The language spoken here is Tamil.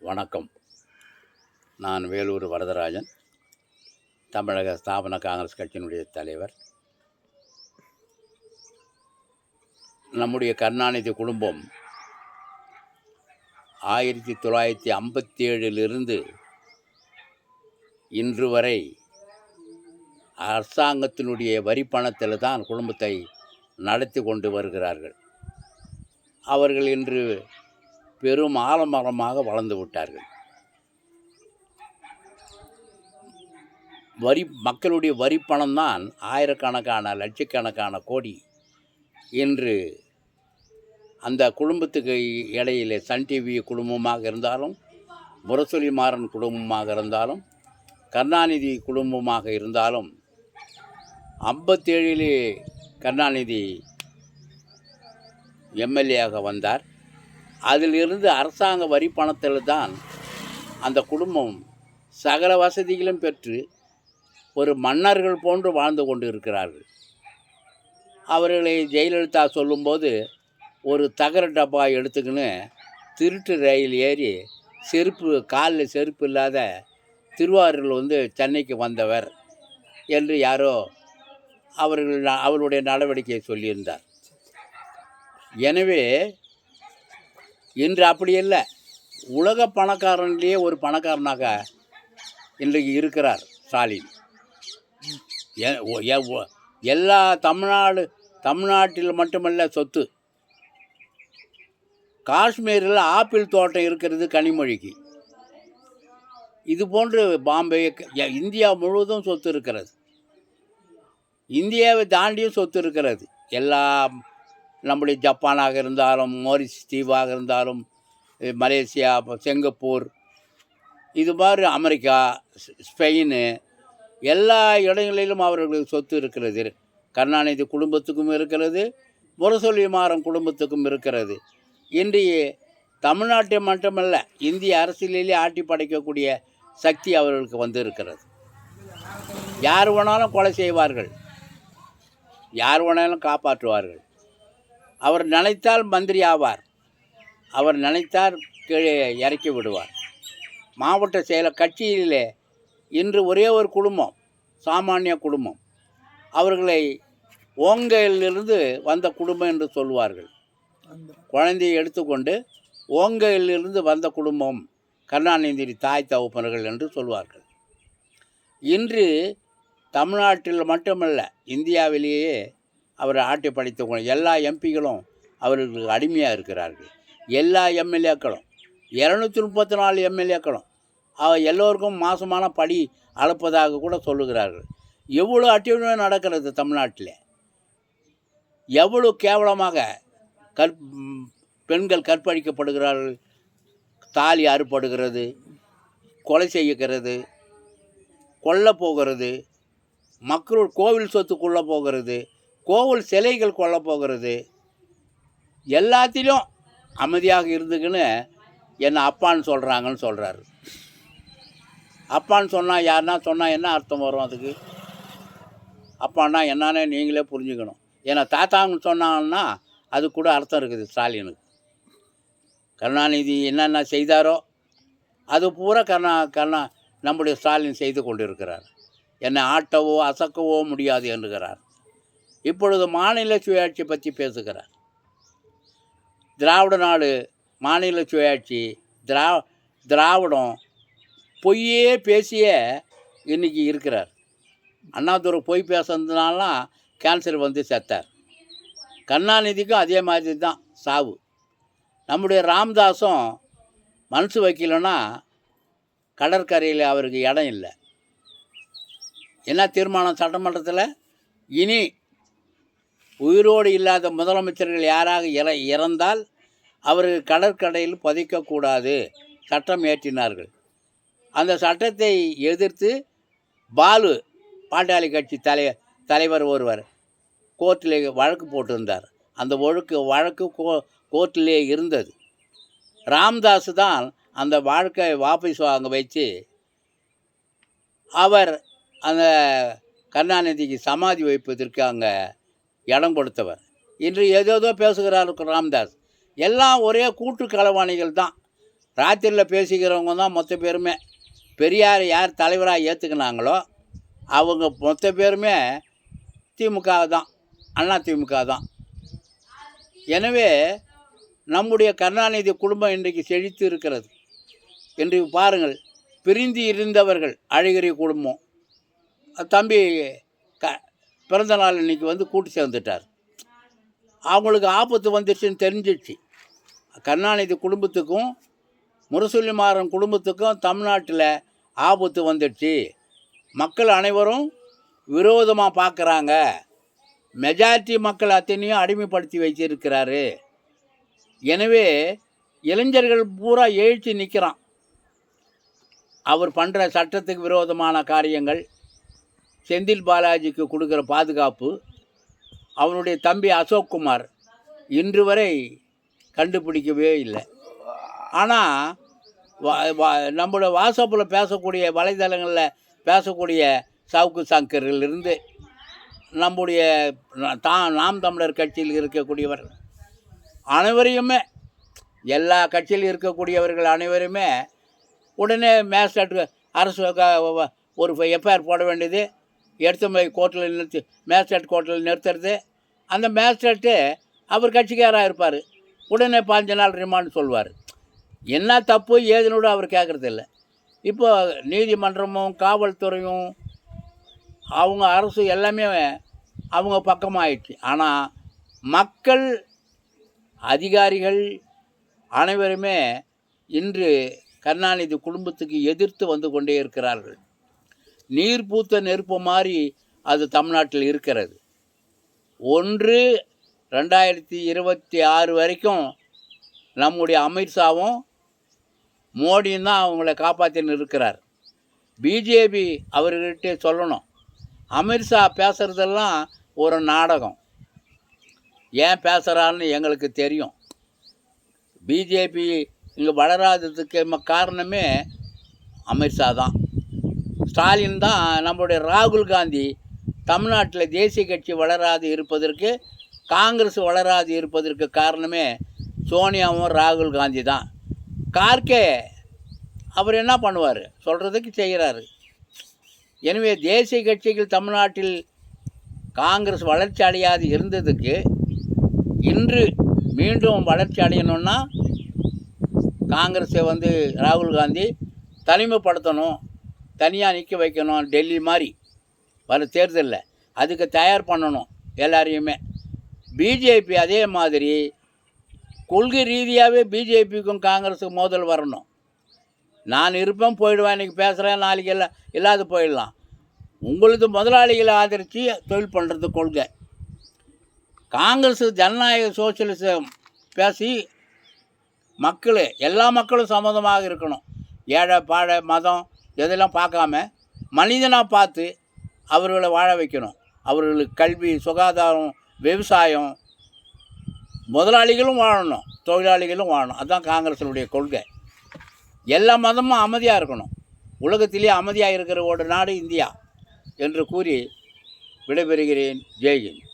வணக்கம். நான் வேலூர் வரதராஜன், தமிழக ஸ்தாபன காங்கிரஸ் கட்சியினுடைய தலைவர். நம்முடைய கருணாநிதி குடும்பம் 1957 இன்று வரை அரசாங்கத்தினுடைய வரி பணத்தில் தான் குடும்பத்தை நடத்தி கொண்டு வருகிறார்கள். அவர்கள் இன்று பெரும் ஆலமரமாக வளர்ந்து விட்டார்கள். மக்களுடைய வரி பணம் தான் ஆயிரக்கணக்கான லட்சக்கணக்கான கோடி இன்று அந்த குடும்பத்துக்கு இடையிலே சன் டிவி குடும்பமாக இருந்தாலும், முரசொலி மாறன் குடும்பமாக இருந்தாலும், கருணாநிதி குடும்பமாக இருந்தாலும், 57 கருணாநிதி எம்எல்ஏயாக வந்தார். அதிலிருந்து அரசாங்க வரி பணத்தில் தான் அந்த குடும்பம் சகல வசதிகளும் பெற்று ஒரு மன்னர்கள் போன்று வாழ்ந்து கொண்டு இருக்கிறார்கள். அவர்களை ஜெயலலிதா சொல்லும்போது ஒரு தகர டப்பா எடுத்துக்கின்னு திருட்டு ரயில் ஏறி காலில் செருப்பு இல்லாத திருவாரூரில் சென்னைக்கு வந்தவர் என்று யாரோ அவருடைய நடவடிக்கையை சொல்லியிருந்தார். எனவே இன்று அப்படி இல்லை. உலக பணக்காரன்லேயே ஒரு பணக்காரனாக இன்றைக்கு இருக்கிறார் ஸ்டாலின். எல்லா தமிழ்நாட்டில் மட்டுமல்ல சொத்து. காஷ்மீரில் ஆப்பிள் தோட்டம் இருக்கிறது கனிமொழிக்கு. இது போன்று பாம்பே, இந்தியா முழுவதும் சொத்து இருக்கிறது. இந்தியாவை தாண்டியும் சொத்து இருக்கிறது. எல்லா நம்முடைய ஜப்பானாக இருந்தாலும், மோரிஸ் தீவாக இருந்தாலும், மலேசியா, சிங்கப்பூர், இது மாதிரி அமெரிக்கா, ஸ்பெயின், எல்லா இடங்களிலும் அவர்களுக்கு சொத்து இருக்கிறது. கருணாநிதி குடும்பத்துக்கும் இருக்கிறது, முரசொலி மாறன் குடும்பத்துக்கும் இருக்கிறது. இன்றைய தமிழ்நாட்டை மட்டுமல்ல, இந்திய அரசியலிலே ஆட்டி படைக்கக்கூடிய சக்தி அவர்களுக்கு இருக்கிறது. யார் வேணாலும் கொலை செய்வார்கள், யார் வேணாலும் காப்பாற்றுவார்கள். அவர் நினைத்தால் மந்திரி ஆவார், அவர் நினைத்தால் கீழே இறக்கி விடுவார். மாவட்ட செயலர் கட்சியிலே இன்று ஒரே ஒரு குடும்பம், சாமானிய குடும்பம், அவர்களை ஓங்கையிலிருந்து வந்த குடும்பம் என்று சொல்வார்கள். குழந்தையை எடுத்துக்கொண்டு ஓங்கையிலிருந்து வந்த குடும்பம் கருணாநிதி தாய் தகப்பனர்கள் என்று சொல்வார்கள். இன்று தமிழ்நாட்டில் மட்டுமல்ல, இந்தியாவிலேயே அவர் ஆட்டி படைத்த எல்லா எம்பிகளும் அவர்களுக்கு அடிமையாக இருக்கிறார்கள். எல்லா எம்எல்ஏக்களும் 234 எம்எல்ஏக்களும் எல்லோருக்கும் மாதமான படி அளப்பதாக கூட சொல்லுகிறார்கள். எவ்வளோ அட்டூழியம் நடக்கிறது தமிழ்நாட்டில். எவ்வளோ கேவலமாக பெண்கள் கற்பழிக்கப்படுகிறார்கள், தாலி அறுப்படுகிறது, கொலை செய்கிறது, கொல்ல போகிறது, மக்கள் கோவில் சொத்து கொள்ள போகிறது, கோவில் சிலைகள் கொல்ல போகிறது. எல்லாத்திலும் அமைதியாக இருந்துக்குன்னு என்னை அப்பான்னு சொல்கிறாங்கன்னு சொல்கிறாரு. அப்பான்னு சொன்னால் யாருன்னா சொன்னால் என்ன அர்த்தம் வரும்? அதுக்கு அப்பான்னா என்னன்னு நீங்களே புரிஞ்சுக்கணும். ஏன்னா தாத்தான்னு சொன்னாங்கன்னா அது கூட அர்த்தம் இருக்குது. ஸ்டாலினுக்கு கருணாநிதி என்னென்ன செய்தாரோ அது பூரா நம்முடைய ஸ்டாலின் செய்து கொண்டிருக்கிறார். என்னை ஆட்டவோ அசக்கவோ முடியாது என்கிறார். இப்பொழுது மாநில சுயாட்சி பற்றி பேசுகிறார். திராவிட நாடு மாநில சுயாட்சி, திராவிடம் பொய்யே பேசிய இன்றைக்கி இருக்கிறார். அண்ணாதுரை பொய் பேசுறதுனாலாம் கேன்சர் செத்தார். கருணாநிதிக்கும் அதே மாதிரி தான் சாவு. நம்முடைய ராமதாஸும் மனசு வைக்கலன்னா கடற்கரையில் அவருக்கு இடம் இல்லை. என்ன தீர்மானம் சட்டமன்றத்தில்? இனி உயிரோடு இல்லாத முதலமைச்சர்கள் யாராக இறந்தால் அவர்கள் கடற்கரையில் பதிக்கக்கூடாது சட்டம் ஏற்றினார்கள். அந்த சட்டத்தை எதிர்த்து பாலு, பாட்டாளி கட்சி தலைவர் ஒருவர் கோர்ட்டில் வழக்கு போட்டிருந்தார். அந்த வழக்கு கோர்ட்டிலே இருந்தது. ராம்தாஸ் தான் அந்த வழக்கை வாபஸ் வாங்க வச்சு அவர் அந்த கருணாநிதிக்கு சமாதி வைப்பதற்கு அங்கே இடம் கொடுத்தவர். இன்று ஏதேதோ பேசுகிறார் ராம்தாஸ். எல்லாம் ஒரே கூட்டு களவாணிகள் தான். ராத்திரியில் பேசிக்கிறவங்க தான் மொத்த பேருமே. பெரியார் யார் தலைவராக ஏற்றுக்கினாங்களோ அவங்க மொத்த பேருமே திமுக தான், அண்ணா திமுக தான். எனவே நம்முடைய கருணாநிதி குடும்பம் இன்றைக்கு செழித்து இருக்கிறது. இன்றைக்கு பாருங்கள், பிரிந்து இருந்தவர்கள் அழகிரி குடும்பம் தம்பி பிறந்த நாள் இன்றைக்கி வந்து கூட்டு சேர்ந்துட்டார். அவங்களுக்கு ஆபத்து வந்துடுச்சுன்னு தெரிஞ்சிடுச்சு. கருணாநிதி குடும்பத்துக்கும் முரசொலிமாறன் குடும்பத்துக்கும் தமிழ்நாட்டில் ஆபத்து வந்துடுச்சு. மக்கள் அனைவரும் விரோதமாக பார்க்குறாங்க. மெஜாரிட்டி மக்கள் அத்தனையும் அடிமைப்படுத்தி வச்சிருக்கிறாரு. எனவே இளைஞர்கள் பூரா எழுச்சி நிற்கிறான். அவர் பண்ணுற சட்டத்துக்கு விரோதமான காரியங்கள், செந்தில் பாலாஜிக்கு கொடுக்குற பாதுகாப்பு, அவனுடைய தம்பி அசோக்குமார் இன்று வரை கண்டுபிடிக்கவே இல்லை. ஆனால் நம்மளோட வாட்ஸ்அப்பில் பேசக்கூடிய, வலைதளங்களில் பேசக்கூடிய சவுக்கு சங்கரிலிருந்து நம்முடைய நாம் தமிழர் கட்சியில் இருக்கக்கூடியவர் அனைவரையுமே, எல்லா கட்சியில் இருக்கக்கூடியவர்கள் அனைவருமே உடனே மேஜிஸ்ட்ரேட் அரசு ஒரு எஃப்ஐஆர் போட வேண்டியது, எடுத்து போய் கோர்ட்டில் நிறுத்தி மேஜிஸ்ட்ரேட் கோர்ட்டில் நிறுத்துறது. அந்த மேஜிஸ்ட்ரேட்டு அவர் கட்சிக்காராக இருப்பார், உடனே 5 நாள் ரிமாண்ட் சொல்வார். என்ன தப்பு ஏதுனோட அவர் கேட்குறதில்ல. இப்போ நீதிமன்றமும் காவல்துறையும் அவங்க அரசு எல்லாமே அவங்க பக்கமாகிடுச்சு. ஆனால் மக்கள் அதிகாரிகள் அனைவருமே இன்று கருணாநிதி குடும்பத்துக்கு எதிர்த்து வந்து கொண்டே இருக்கிறார்கள். நீர் பூத்த நெருப்பு மாதிரி அது தமிழ்நாட்டில் இருக்கிறது. 2026 வரைக்கும் நம்முடைய அமித்ஷாவும் மோடியும் தான் அவங்கள காப்பாற்றின்னு இருக்கிறார். பிஜேபி அவர்கிட்ட சொல்லணும், அமித்ஷா பேசுகிறதெல்லாம் ஒரு நாடகம். ஏன் பேசுகிறான்னு எங்களுக்கு தெரியும். பிஜேபி இங்கே வளராததுக்கு காரணமே அமித்ஷா தான், ஸ்டாலின் தான். நம்முடைய ராகுல் காந்தி தமிழ்நாட்டில் தேசிய கட்சி வளராது இருப்பதற்கு, காங்கிரஸ் வளராது இருப்பதற்கு காரணமே சோனியாவும் ராகுல் காந்தி தான். கார்கே அவர் என்ன பண்ணுவார், சொல்கிறதுக்கு செய்கிறாரு. எனவே தேசிய கட்சிகள் தமிழ்நாட்டில் காங்கிரஸ் வளர்ச்சி அடையாது இருந்ததுக்கு இன்று மீண்டும் வளர்ச்சி அடையணும்னா காங்கிரஸை வந்து ராகுல் காந்தி தனிமைப்படுத்தணும், தனியாக நிற்க வைக்கணும். டெல்லி மாதிரி வர தேர்தலில் அதுக்கு தயார் பண்ணணும் எல்லாரையுமே. பிஜேபி அதே மாதிரி கொள்கை ரீதியாகவே பிஜேபிக்கும் காங்கிரஸுக்கும் மோதல் வரணும். நான் இருப்பேன், போயிடுவேன், இன்றைக்கி பேசுகிறேன், நாளைக்கு எல்லாம் இல்லாது போயிடலாம். உங்களுக்கு முதலாளிகளை ஆதரித்து தொழில் பண்ணுறது கொள்கை. காங்கிரஸ் ஜனநாயக சோசியலிசம் பேசி மக்கள், எல்லா மக்களும் சம்மதமாக இருக்கணும். ஏழை பாழை மதம் இதெல்லாம் பார்க்காம மனிதனாக பார்த்து அவர்களை வாழ வைக்கணும். அவர்களுக்கு கல்வி, சுகாதாரம், விவசாயம், முதலாளிகளும் வாழணும், தொழிலாளிகளும் வாழணும். அதுதான் காங்கிரஸினுடைய கொள்கை. எல்லா மதமும் அமைதியாக இருக்கணும். உலகத்திலே அமைதியாக இருக்கிற ஒரு நாடு இந்தியா என்று கூறி விடைபெறுகிறேன். ஜெய்ஹிந்த்.